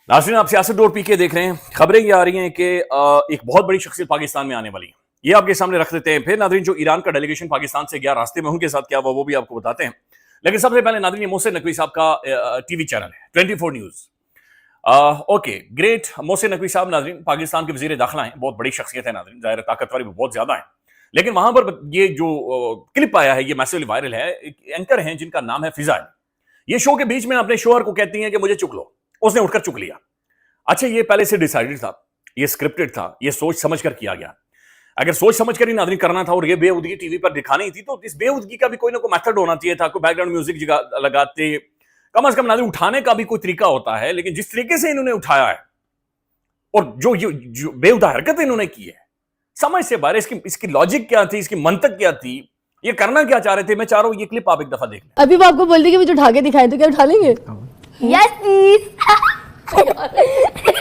नाज़रीन, आप सियासत डोर पीके देख रहे हैं। खबरें ये आ रही हैं कि एक बहुत बड़ी शख्सियत पाकिस्तान में आने वाली है। ये आपके सामने रख देते हैं। फिर नाज़रीन, जो ईरान का डेलीगेशन पाकिस्तान से गया, रास्ते में उनके साथ क्या हुआ वो भी आपको बताते हैं। लेकिन सबसे पहले नाज़रीन, ये मोहसिन नकवी साहब का टीवी चैनल है 24 news. Okay, great Mohsin Naqvi साहब नाज़रीन पाकिस्तान के वज़ीर दाखिला हैं। बहुत बड़ी शख्सियत है नाज़रीन, ज़ाहिर है ताकतवर भी बहुत ज़्यादा है। लेकिन वहां पर ये जो क्लिप आया है, ये मैसिवली वायरल है। एक एंकर हैं जिनका नाम है फिजा। ये शो के बीच में अपने शोहर को कहती हैं कि मुझे चुक लो। उसने उठकर चुक लिया। अच्छा, ये पहले से डिसाइडेड था, ये स्क्रिप्टेड था, ये सोच समझ कर किया गया। अगर सोच समझ कर ही नाज़रीन करना था और ये बेहुदगी टीवी पर दिखानी थी, तो इस बेहुदगी का भी कोई ना कोई मेथड होना चाहिए था। कोई बैकग्राउंड म्यूजिक लगाते, कम से कम नाज़रीन उठाने का भी कोई तरीका होता है। लेकिन जिस तरीके से इन्होंने उठाया है और जो बेहुदा हरकत इन्होंने की है, समझ से बाहर। इसकी इसकी लॉजिक क्या थी, इसकी मंतक क्या थी, ये करना क्या चाह रहे थे? मैं चाह रहा हूं ये क्लिप आप एक दफा देख लें। अभी वो आपको बोल दी कि मुझे उठा के दिखाएं, तो क्या उठा लेंगे? Yes please.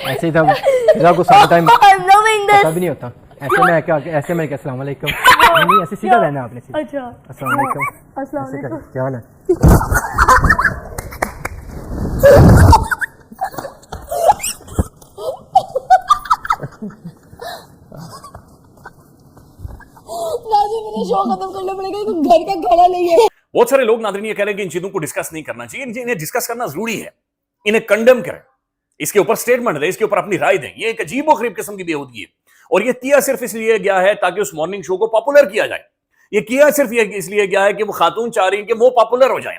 ऐसे ही था फिजा को सारा टाइम पता भी नहीं होता। ऐसे में क्या अस्सलाम वालेकुम, नहीं ऐसे सीधा रहना है आपने। अच्छा, अस्सलाम वालेकुम, अस्सलाम ऐसे वालेकुम। कर, क्या हाल है? मुझे शो खत्म करना पड़ेगा, घर का खड़ा नहीं है। बहुत सारे लोग नाज़रीन ये कह रहे हैं कि इन चीजों को डिस्कस नहीं करना चाहिए। इन्हें डिस्कस करना जरूरी है। इन्हें कंडेम करें, इसके ऊपर स्टेटमेंट दें, इसके ऊपर अपनी राय दें। ये एक अजीब और गरीब किस्म की बेहूदगी है। और ये किया सिर्फ इसलिए गया है ताकि उस मॉर्निंग शो को पॉपुलर किया जाए। ये किया सिर्फ ये इसलिए गया है कि वो खातून चाह रही है कि वो पॉपुलर हो जाए।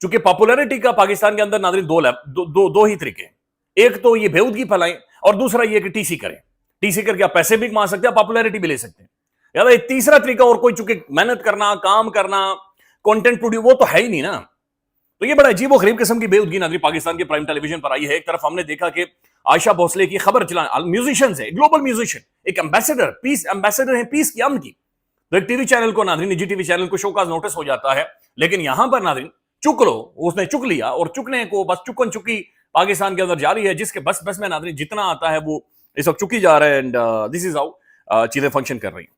चूंकि पॉपुलैरिटी का पाकिस्तान के अंदर नाज़रीन दो ही तरीके हैं। एक तो ये बेहूदगी फैलाएं और दूसरा ये कि टीसी करें। टीसी करके आप पैसे भी कमा सकते हैं, पॉपुलैरिटी भी ले सकते हैं। यार एक तीसरा तरीका और कोई, चूंकि मेहनत करना, काम करना, कंटेंट प्रोड्यूस, वो तो है ही नहीं ना। तो ये बड़ा अजीब और गरीब किस्म की बेहूदगी नाज़रीन पाकिस्तान के प्राइम टेलीविजन पर आई है। एक तरफ हमने देखा कि आयशा भोसले की खबर चला, म्यूजिशियन है, ग्लोबल म्यूजिशियन, एक एम्बेसडर, पीस एम्बेसडर है, पीस की, अमन की। तो एक टीवी चैनल को नाज़रीन, निजी टीवी चैनल को शो का नोटिस हो जाता है। लेकिन यहां पर नाज़रीन चुक लो, उसने चुक लिया और चुकने को बस चुकन चुकी पाकिस्तान के अंदर जारी है। जिसके बस बस में नाज़रीन जितना आता है वो इस वक्त चुकी जा रहा है। एंड दिस इज हाउ चीजें फंक्शन कर रही हैं।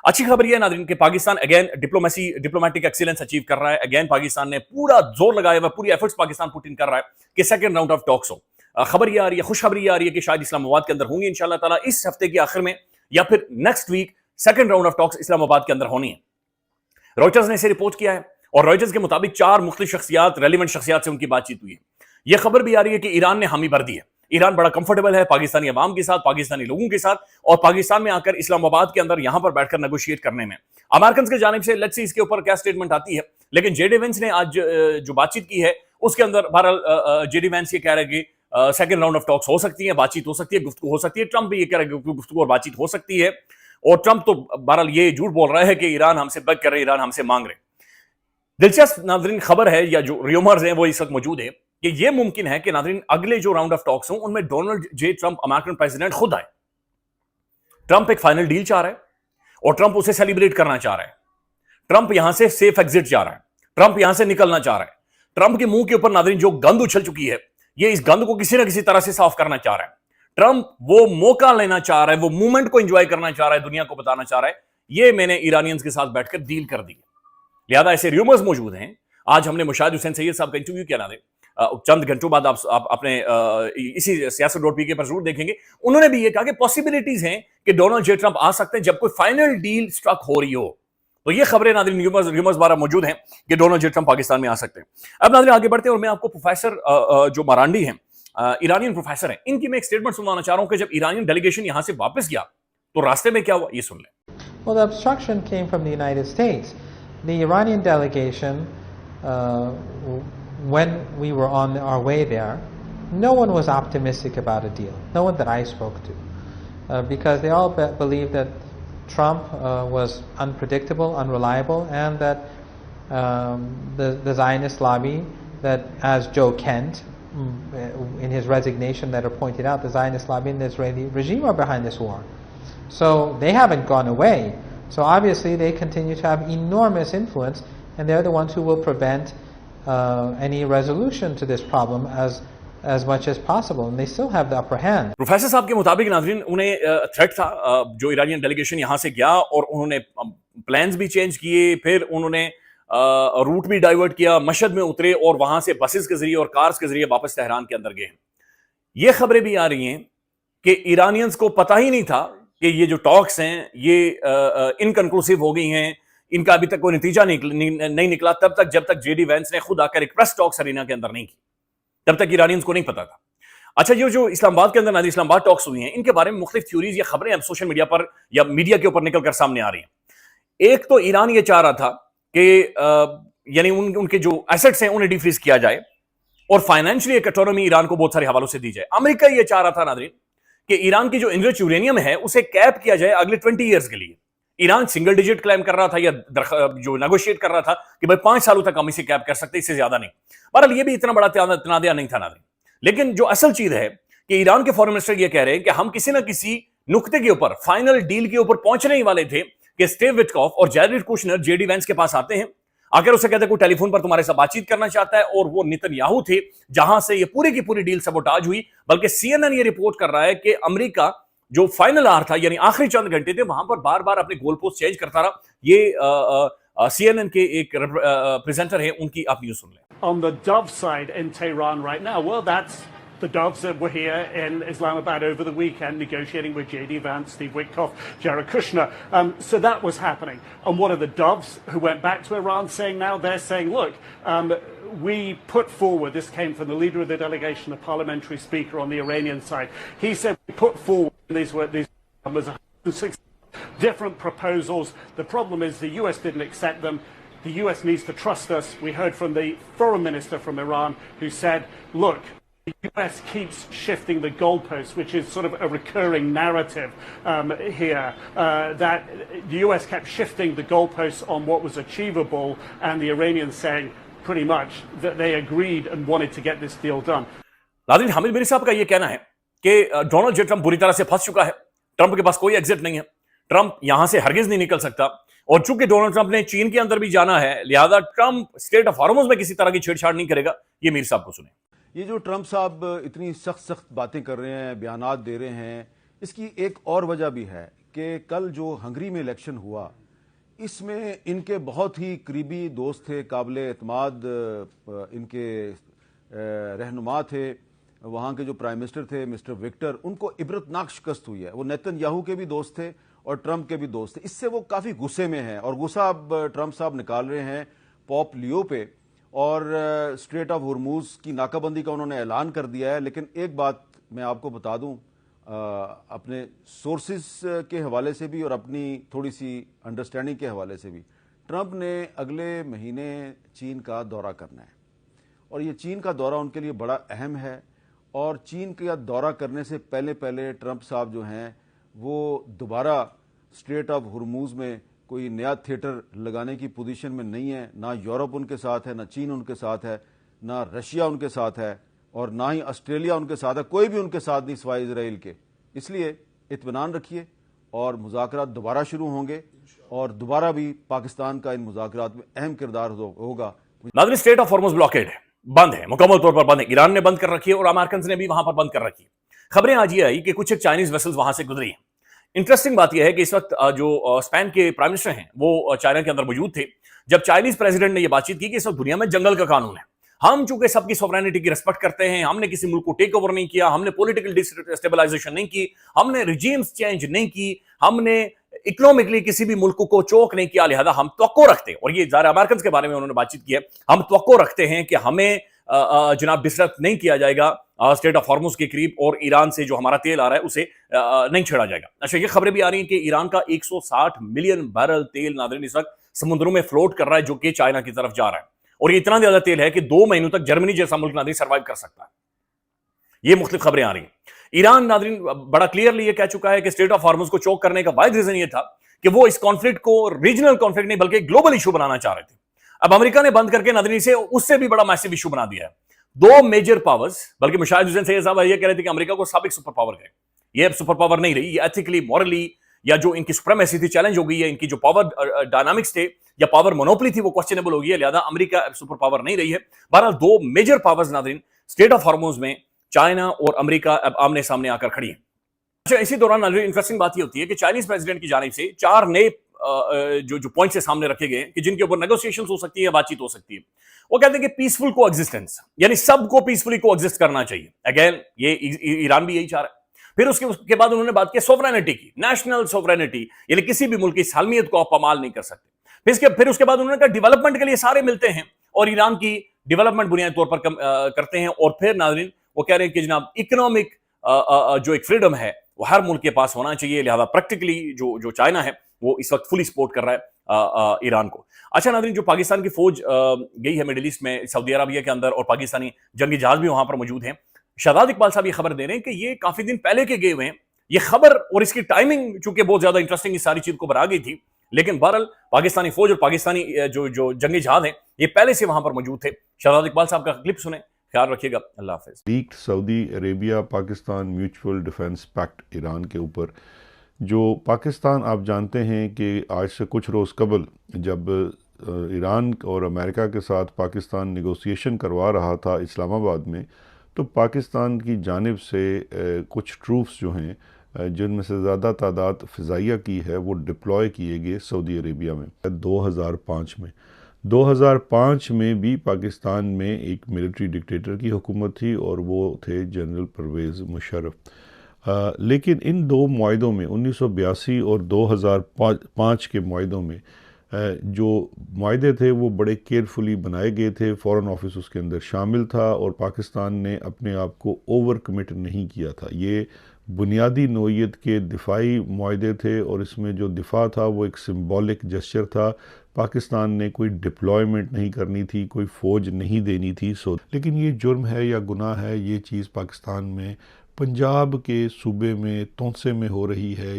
अच्छी खबर यह नाज़रीन कि Pakistan again diplomatic excellence achieve कर रहा है। अगेन पाकिस्तान ने पूरा जोर लगाया हुआ, पूरी एफर्ट्स पाकिस्तान पुट इन कर रहा है कि सेकंड राउंड ऑफ टॉक्स हो। खबर यह आ रही है, खुशखबरी यह आ रही है कि शायद इस्लामाबाद के अंदर होंगी इंशाल्लाह ताला इस हफ्ते के आखिर में, या फिर next week second round of talks Islamabad के अंदर होनी है। रॉयटर्स ने इसे रिपोर्ट किया है और रॉयटर्स के मुताबिक 4 मुख्तलिफ शख्सियात, रेलिवेंट शख्सियात से उनकी बातचीत हुई है। यह खबर भी आ रही है कि ईरान ने हामी भर दी है। ईरान बड़ा कंफर्टेबल है पाकिस्तानी अवाम के साथ, पाकिस्तानी लोगों के साथ, और पाकिस्तान में आकर इस्लामाबाद के अंदर यहां पर बैठकर नेगोशिएट करने में अमेरिकन की जानिब से लेट्स सी इसके ऊपर क्या स्टेटमेंट आती है। लेकिन जेडी वेंस ने आज जो बातचीत की है उसके अंदर बहरहाल जेडी वेंस ये कह रहे हैं कि सेकंड राउंड ऑफ टॉक्स हो सकती है, बातचीत हो सकती है, गुफ्तगू हो सकती है। ट्रंप भी ये कह रहे हैं कि गुफ्तगू और बातचीत हो सकती है। और ट्रंप तो बहरहाल ये झूठ बोल रहा है कि ईरान हमसे बग कर रहे, ईरान हमसे मांग रहे। दिलचस्प नाज़रीन खबर है, या जो रियोमर्स हैं वो इस वक्त मौजूद है कि यह मुमकिन है कि नाज़रीन अगले जो राउंड ऑफ टॉक्स हों उनमें Donald J Trump American president खुद आए। ट्रंप एक फाइनल डील चाह रहा है और ट्रंप उसे सेलिब्रेट करना चाह रहा है। ट्रंप यहां से सेफ एग्जिट चाह रहा है। ट्रंप यहां से निकलना चाह रहा है। ट्रंप के मुंह के ऊपर नाज़रीन जो गंद उछल चुकी है, ये इस गंद को किसी ना किसी तरह से साफ करना चाह रहा है। ट्रंप वो मौका लेना चाह रहा है, वो मूवमेंट को एंजॉय करना चाह रहा है, दुनिया को बताना चाह रहा है ये मैंने ईरानियंस के साथ बैठकर डील कर दी। लिहाजा ऐसे रूमर्स मौजूद हैं। आज हमने मुशाहिद हुसैन सैयद साहब का इंटरव्यू किया नाज़रीन, चंद घंटों बाद आप अपने इसी सियासत डॉट पी के पर जरूर देखेंगे। उन्होंने भी ये कहा कि पॉसिबिलिटीज हैं कि डोनाल्ड जे ट्रंप आ सकते हैं जब कोई फाइनल डील स्ट्रक हो रही हो। तो ये खबरें नाज़रीन रूमर्स बारह मौजूद हैं कि डोनाल्ड जे ट्रंप पाकिस्तान में आ सकते हैं। अब नाज़रीन आगे बढ़ते हैं और मैं आपको प्रोफेसर जो मरांडी हैं, ईरानियन प्रोफेसर हैं, इनकी मैं एक स्टेटमेंट सुनाना चाह रहा हूं कि जब ईरानियन डेलीगेशन यहां से वापस गया तो रास्ते में क्या हुआ, ये सुन लें। Well, the obstruction came from the United States. The Iranian delegation, when we were on our way there, no one was optimistic about a deal. No one that I spoke to, because they all believed that Trump was unpredictable, unreliable, and that the Zionist lobby, that as Joe Kent, in his resignation letter pointed out, the Zionist lobby and the Israeli regime are behind this war. So they haven't gone away. So obviously they continue to have enormous influence, and they're the ones who will prevent any resolution to this problem as much as possible, and they still have the upper hand. Professor साहब के मुताबिक नाज़रीन उन्हें threat था, जो Iranian delegation यहां से गया और उन्होंने प्लान्स भी चेंज किए, फिर उन्होंने रूट भी डाइवर्ट किया, मशहद में उतरे और वहां से बसेस के जरिए और कार्स के जरिए वापस तेहरान के अंदर गए। ये खबरें भी आ रही हैं कि ईरानियंस को पता ही नहीं था कि ये जो टॉक्स हैं ये इनकंक्लूसिव हो गई हैं, इनका अभी तक कोई नतीजा नहीं निकला तब तक जब तक जेडी वैंस ने खुद आकर एक प्रेस टॉक्स अरीना के अंदर नहीं की, तब तक ईरानियंस को नहीं पता था। अच्छा, ये जो इस्लामाबाद के अंदर नादिर इस्लामाबाद टॉक्स हुई हैं, इनके बारे में मुख्तलिफ थ्योरीज या खबरें अब सोशल मीडिया पर या मीडिया के ऊपर निकलकर सामने आ रही हैं। एक तो ईरान ये चाह रहा था कि यानी उनके जो एसेट्स हैं उन्हें डिफ्रीज किया जाए और फाइनेंशियली एक ऑटोनॉमी ईरान को बहुत सारे हवालों से दी जाए। अमेरिका ये चाह रहा था नादरीन कि ईरान की जो इनरिच यूरेनियम है उसे कैप किया जाए अगले 20 ईयर्स के लिए। ईरान सिंगल डिजिट क्लेम कर रहा था या जो नेगोशिएट कर रहा था कि भाई 5 सालों तक हम इसे कैप कर सकते, इससे ज्यादा नहीं। बहरहाल ये भी इतना बड़ा तनाज़ा नहीं था नादरीन। लेकिन जो असल चीज है कि ईरान के फॉरेन मिनिस्टर ये कह रहे हैं कि हम किसी ना किसी नुक्ते के ऊपर, फाइनल डील के ऊपर पहुंचने ही वाले थे कि स्टीव विटकॉफ और जैरेड कुशनर जेडी वैंस के पास आते हैं, आकर उसे कहते हैं कोई टेलीफोन पर तुम्हारे साथ बातचीत करना चाहता है, और वो नेतन्याहू थे जहां से ये पूरी की पूरी डील सबोटाज हुई। बल्कि सीएनएन ये रिपोर्ट कर रहा है कि अमेरिका जो फाइनल आवर था यानी आखिरी चंद घंटे थे वहां पर बार बार अपने गोल पोस्ट चेंज करता रहा। ये सीएनएन के एक प्रेजेंटर है, उनकी आप न्यूज सुन लें। On the Dove side in Tehran right now, well, that's the Doves that were here in Islamabad over the weekend negotiating with J.D. Vance, Steve Witkoff, Jared Kushner. So that was happening. And what are the Doves who went back to Iran saying now? They're saying, look, we put forward, this came from the leader of the delegation, the parliamentary speaker on the Iranian side. He said, we put forward, these was 160 different proposals. The problem is the US didn't accept them. The US needs to trust us. We heard from the foreign minister from Iran who said, look, the US keeps shifting the goalposts, which is sort of a recurring narrative here, that the US kept shifting the goalposts on what was achievable, and the Iranians saying pretty much that they agreed and wanted to get this deal done. नाज़रीन, हामिद मीर साहब का यह कहना है कि Donald J Trump बुरी तरह से फंस चुका है, ट्रंप के पास कोई एग्जिट नहीं है, ट्रंप यहां से हरगिज नहीं निकल सकता, और चूंकि डोनाल्ड ट्रंप ने चीन के अंदर भी जाना है, लिहाजा ट्रंप स्टेट ऑफ हॉर्मुज़ में किसी तरह की छेड़छाड़ नहीं करेगा। ये मीर साहब को सुने। ये जो ट्रंप साहब इतनी सख्त बातें कर रहे हैं, बयानात दे रहे हैं, इसकी एक और वजह भी है कि कल जो हंगरी में इलेक्शन हुआ, इसमें इनके बहुत ही करीबी दोस्त थे, काबिल एतमाद इनके रहनुमा थे, वहाँ के जो प्राइम मिनिस्टर थे मिस्टर विक्टर, उनको इबरतनाक शिकस्त हुई है। वो नेतन्याहू के भी दोस्त थे और ट्रंप के भी दोस्त थे। इससे वो काफ़ी गुस्से में हैं और गुस्सा अब ट्रंप साहब निकाल रहे हैं पॉप लियो पे, और स्ट्रेट ऑफ हुरमुज की नाकाबंदी का उन्होंने ऐलान कर दिया है। लेकिन एक बात मैं आपको बता दूं, अपने सोर्सेज के हवाले से भी और अपनी थोड़ी सी अंडरस्टैंडिंग के हवाले से भी, ट्रंप ने अगले महीने चीन का दौरा करना है, और ये चीन का दौरा उनके लिए बड़ा अहम है। और चीन का दौरा करने से पहले पहले ट्रंप साहब जो हैं वो दोबारा स्ट्रेट ऑफ हुरमुज में कोई नया थिएटर लगाने की पोजीशन में नहीं है। ना यूरोप उनके साथ है, ना चीन उनके साथ है, ना रशिया उनके साथ है, और ना ही ऑस्ट्रेलिया उनके साथ है। कोई भी उनके साथ नहीं सिवाय इजराइल के। इसलिए इत्मीनान रखिए और मुज़ाकरात दोबारा शुरू होंगे, और दोबारा भी पाकिस्तान का इन मुज़ाकरात में अहम किरदार होगा। नाज़रीन, स्टेट ऑफ हॉर्मुज़ ब्लॉकेड है, बंद है, मुकम्मल तौर पर बंद है। ईरान ने बंद कर रखी है और अमेरिकन ने भी वहां पर बंद कर रखी है। खबरें आज ये आई कि कुछ एक चाइनीज वेसल्स वहां से गुजरी हैं। इंटरेस्टिंग बात यह है कि इस वक्त जो स्पेन के प्राइम मिनिस्टर हैं वो चाइना के अंदर मौजूद थे जब चाइनीज प्रेसिडेंट ने यह बातचीत की कि इस वक्त दुनिया में जंगल का कानून है, हम चूंकि सबकी सॉवरेनिटी की रिस्पेक्ट करते हैं, हमने किसी मुल्क को टेक ओवर नहीं किया, हमने पॉलिटिकल डिस्टेबलाइजेशन नहीं की, हमने रिजीम्स चेंज नहीं की, हमने इकोनॉमिकली किसी भी मुल्क को चोक नहीं किया, लिहाजा हम तवक्को रखते हैं। और ये ज़ाहिर अमेरिकन के बारे में उन्होंने बातचीत की है, हम तवक्को रखते हैं कि हमें जनाब डिस्टर्ब नहीं किया जाएगा स्टेट ऑफ हॉर्मुज़ के करीब, और ईरान से जो हमारा तेल आ रहा है उसे नहीं छेड़ा जाएगा। अच्छा, ये खबरें भी आ रही हैं कि ईरान का 160 मिलियन बैरल तेल नाज़रीन इस वक्त समुद्रों में फ्लोट कर रहा है, जो कि चाइना की तरफ जा रहा है, और ये इतना ज्यादा तेल है कि 2 महीनों तक जर्मनी जैसा मुल्क नाज़रीन सर्वाइव कर सकता है। ये मुख्तलिफ खबरें आ रही हैं। ईरान नाज़रीन बड़ा क्लियरली ये कह चुका है कि स्टेट ऑफ हॉर्मुज़ को चोक करने का वाहिद रीजन ये था कि वो इस कॉन्फ्लिक्ट को रीजनल कॉन्फ्लिक्ट नहीं बल्कि ग्लोबल इशू बनाना चाह रहे थे। अब अमेरिका ने बंद करके नाज़रीन इसे उससे भी बड़ा मैसिव इशू बना दिया है। 2 मेजर पावर्स, बल्कि मुशाहिद हुसैन सैयद साहब ये कह रहे थे कि अमेरिका को साबिक सुपर पावर है, ये अब सुपर पावर नहीं रही, ये एथिकली मॉरली या जो इनकी सुप्रीमेसी थी चैलेंज हो गई है, इनकी जो पावर डायनामिक्स थे या पावर मोनोपोली थी वो क्वेश्चनएबल हो गई है, लिहाजा अमेरिका अब सुपर पावर नहीं रही है। बहरहाल 2 मेजर पावर्स नाज़रीन स्टेट ऑफ हॉर्मुज़ में चाइना और अमेरिका अब आमने सामने आकर खड़ी है। अच्छा, इसी दौरान नाज़रीन इंटरेस्टिंग बात ये होती है कि चाइनीज प्रेसिडेंट की जानिब से 4 नए जो जो पॉइंट्स सामने रखे गए कि जिनके ऊपर नेगोशिएशंस हो सकती है, बातचीत हो सकती है। वो कहते हैं कि पीसफुल को एग्जिस्टेंस, यानी सबको पीसफुली को एग्जिस्ट करना चाहिए। अगेन ये ईरान भी यही चाह रहा है। फिर उसके बाद उन्होंने बात की सोवरेनिटी की, नेशनल सोवरेनिटी, यानी किसी भी मुल्क की सालमियत को आप पामाल नहीं कर सकते। फिर उसके बाद उन्होंने कहा डेवलपमेंट के लिए सारे मिलते हैं और ईरान की डेवलपमेंट बुनियादी तौर पर करते हैं। और फिर नाज़रीन वो कह रहे हैं कि जनाब इकोनॉमिक जो एक फ्रीडम है वो हर मुल्क के पास होना चाहिए, लिहाजा प्रैक्टिकली जो चाइना है वो इस वक्त फुली सपोर्ट कर रहा है ईरान को। अच्छा नाज़रीन, जो पाकिस्तान की फौज गई है मिडिल ईस्ट में, सऊदी अरबिया के अंदर, और पाकिस्तानी जंगी जहाज भी वहां पर मौजूद हैं। शहजाद इकबाल साहब ये खबर दे रहे हैं कि ये काफी दिन पहले के गए हुए हैं। ये खबर और इसकी टाइमिंग चूंकि बहुत ज्यादा इंटरेस्टिंग इस सारी चीज को बना गई थी, लेकिन बहरहाल पाकिस्तानी फौज और पाकिस्तानी जो जंगी जहाज हैं ये पहले से वहां पर मौजूद थे। शहजाद इकबाल साहब का क्लिप सुने, ख्याल रखिएगा। अल्लाह हाफिज। Leaked Saudi Arabia Pakistan mutual defence pact Iran के ऊपर, जो पाकिस्तान आप जानते हैं कि आज से कुछ रोज़ कबल जब ईरान और अमेरिका के साथ पाकिस्तान नेगोशिएशन करवा रहा था इस्लामाबाद में, तो पाकिस्तान की जानिब से कुछ ट्रूप्स जो हैं जिनमें से ज़्यादा तादाद फ़िज़ाइया की है वो डिप्लॉय किए गए सऊदी अरेबिया में 2005 में। 2005 में भी पाकिस्तान में एक मिलिट्री डिक्टेटर की हुकूमत थी और वो थे जनरल परवेज़ मुशर्रफ। लेकिन इन दो मुआहदों में 1982 और 2005 के मुआहदों में जो मुआहदे थे वो बड़े केयरफुली बनाए गए थे। फ़ॉरेन ऑफिस उसके अंदर शामिल था और पाकिस्तान ने अपने आप को ओवर कमिट नहीं किया था। ये बुनियादी नोयत के दिफाई मुआहदे थे और इसमें जो दिफा था वो एक सिंबॉलिक जेस्चर था। पाकिस्तान ने कोई डिप्लॉयमेंट नहीं करनी थी, कोई फ़ौज नहीं देनी थी। लेकिन ये जुर्म है या गुनाह है, ये चीज़ पाकिस्तान में पंजाब के सूबे में तौंसे में हो रही है।